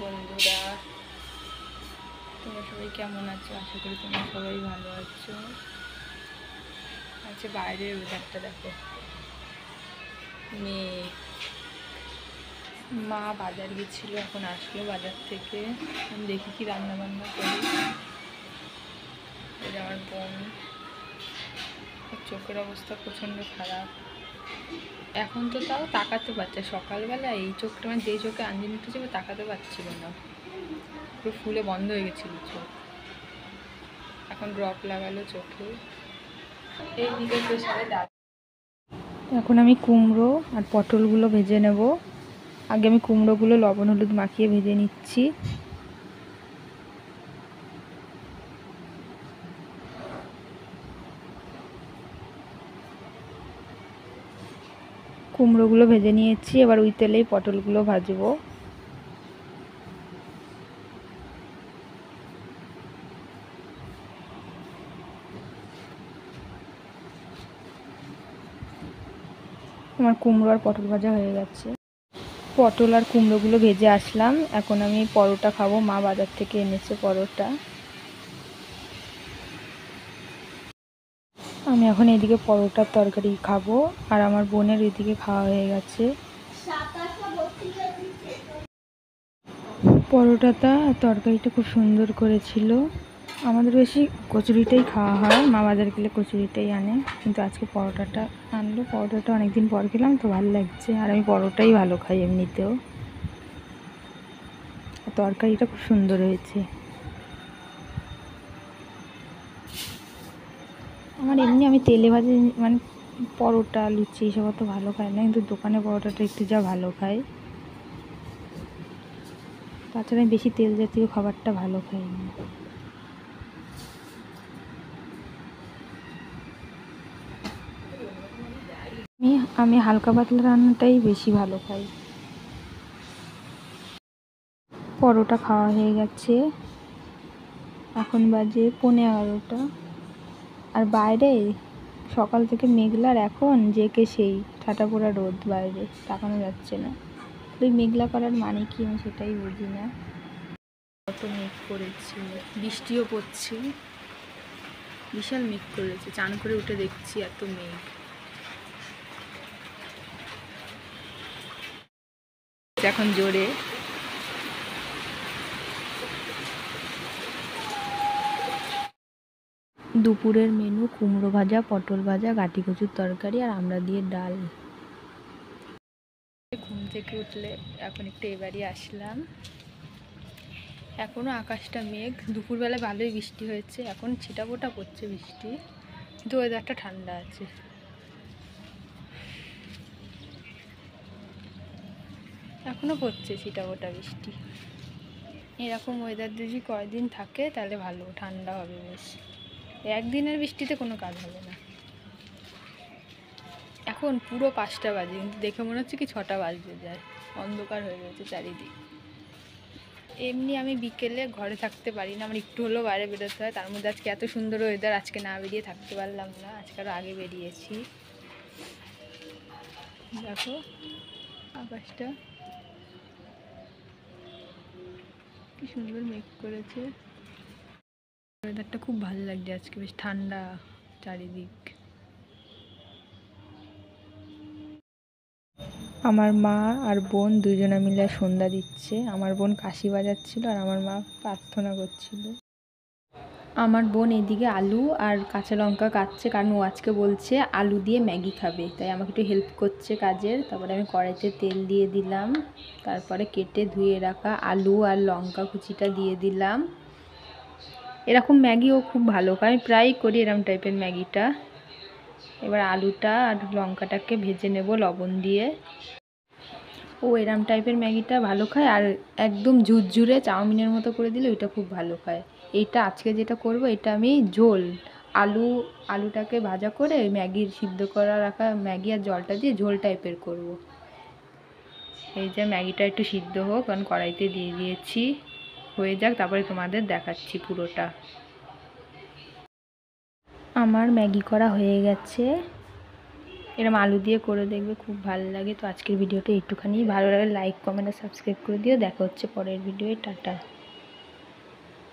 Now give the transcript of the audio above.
বন্ধুরা, তোমরা সবাই কেমন আছো? আশা করি তোমরা সবাই ভালো আছো। আচ্ছা, বাইরের ওয়েদারটা দেখো, মেঘ। মা বাজার গেছিল, এখন আসলো বাজার থেকে। আমি দেখি কি রান্না বান্না করি। এটা আমার বোন, চোখের অবস্থা প্রচণ্ড খারাপ। এখন তো তাও তাকাতে পারছে, সকালবেলা এই চোখটা মানে যেই চোখে আঞ্জি নিতে যাবে তাকাতে পারছিল না, পুরো ফুলে বন্ধ হয়ে গেছিল চোখ। এখন ড্রপ লাগালো চোখে। এইদিকে প্রেসারে ডাল। এখন আমি কুমড়ো আর পটলগুলো ভেজে নেব। আগে আমি কুমড়োগুলো লবণ হলুদ মাখিয়ে ভেজে নিচ্ছি। কুমড়োগুলো ভেজে নিয়েছি, এবার ওই তেলেই পটলগুলো ভাজবো। আমার কুমড়ো আর পটল ভাজা হয়ে গেছে। পটল আর কুমড়োগুলো ভেজে আসলাম, এখন আমি পরোটা খাবো। মা বাজার থেকে এনেছে পরোটা। আমি এখন এদিকে পরোটার তরকারি খাবো, আর আমার বোনের এদিকে খাওয়া হয়ে গেছে। পরোটাটা তরকারিটা খুব সুন্দর করেছিল। আমাদের বেশি কচুরিটাই খাওয়া হয়, মা বাজার গেলে কচুরিটাই আনে, কিন্তু আজকে পরোটাটা আনলো। পরোটাটা অনেকদিন পর খেলাম তো ভালো লাগছে, আর আমি পরোটাই ভালো খাই এমনিতেও। তরকারিটা খুব সুন্দর হয়েছে। আমার এমনি আমি তেলে ভাজি মানে পরোটা লুচি এসব অত ভালো খাই না, কিন্তু দোকানে পরোটাটা একটু যা ভালো খাই। তাছাড়া আমি বেশি তেল জাতীয় খাবারটা ভালো খাই না। আমি হালকা পাতলা রান্নাটাই বেশি ভালো খাই। পরোটা খাওয়া হয়ে গেছে, এখন বাজে 11:15। আর বাইরে সকাল থেকে মেঘলার, এখন জেকে সেই ঠাটা পোড়া রোদ, বাইরে তাকানো যাচ্ছে না। ওই মেঘলা করার মানে কি আমি সেটাই বুঝি না। কত মেঘ করেছে, বৃষ্টিও পড়ছে, বিশাল মেঘ করেছে। চান করে উঠে দেখছি এত মেঘ। এখন জোরে। দুপুরের মেনু কুমড়ো ভাজা, পটল ভাজা, গাটি কচুর তরকারি আর আমড়া দিয়ে ডাল। ঘুম থেকে উঠলে এখন একটু এবারই আসলাম। এখনও আকাশটা মেঘ, দুপুরবেলা ভালোই বৃষ্টি হয়েছে, এখন ছিটাফোঁটা পড়ছে বৃষ্টি, কিন্তু ওয়েদারটা ঠান্ডা আছে। এখনও পড়ছে ছিটাফোঁটা বৃষ্টি। এরকম ওয়েদার যদি কয়েকদিন থাকে তাহলে ভালো, ঠান্ডা হবে বেশ। একদিনের বৃষ্টিতে কোনো কাজ হবে না। এখন পুরো 5টা বাজে, কিন্তু দেখে মনে হচ্ছে কি 6টা বাজতে যায়, অন্ধকার হয়ে গেছে চারিদিক। এমনি আমি বিকেলে ঘরে থাকতে পারি না, আমার একটু হলেও বাইরে বেরোতে হয়। তার মধ্যে আজকে এত সুন্দর ওয়েদার, আজকে না বেরিয়ে থাকতে পারলাম না। আজকে আরও আগে বেরিয়েছি। দেখো আকাশটা কি সুন্দর মেঘ করেছে। ওয়েদারটা খুব ভালো লাগছে আজকে, বেশ ঠান্ডা চারিদিক। আমার মা আর বোন দুজনে মিলে সন্ধ্যা দিচ্ছে। আমার বোন কাশি বাজাচ্ছিল আর আমার মা প্রার্থনা করছিল। আমার বোন এদিকে আলু আর কাঁচা লঙ্কা কাটছে, কারণ ও আজকে বলছে আলু দিয়ে ম্যাগি খাবে, তাই আমাকে একটু হেল্প করছে কাজের। তারপরে আমি কড়াইতে তেল দিয়ে দিলাম, তারপরে কেটে ধুয়ে রাখা আলু আর লঙ্কা কুচিটা দিয়ে দিলাম। এরকম ম্যাগি ও খুব ভালো খায়, আমি প্রায়ই করি এরকম টাইপের ম্যাগিটা। এবার আলুটা আর লঙ্কাটাকে ভেজে নেব লবণ দিয়ে। ও এরম টাইপের ম্যাগিটা ভালো খায়, আর একদম ঝুরঝুরে চাউমিনের মতো করে দিলে ওইটা খুব ভালো খায়। এইটা আজকে যেটা করব, এটা আমি ঝোল আলুটাকে ভাজা করে ম্যাগির সিদ্ধ করা রাখা ম্যাগি আর জলটা দিয়ে ঝোল টাইপের করব। এই যে ম্যাগিটা একটু সিদ্ধ হোক, কারণ কড়াইতে দিয়ে দিয়েছি, হয়ে যাক, তারপরে তোমাদের দেখাচ্ছি পুরোটা। আমার ম্যাগি করা হয়ে গেছে। এরকম আলু দিয়ে করে দেখবে, খুব ভালো লাগে। তো আজকের ভিডিওটা একটুখানি, ভালো লাগে লাইক কমেন্ট আর সাবস্ক্রাইব করে দিও। দেখা হচ্ছে পরের ভিডিওয়। টাটা।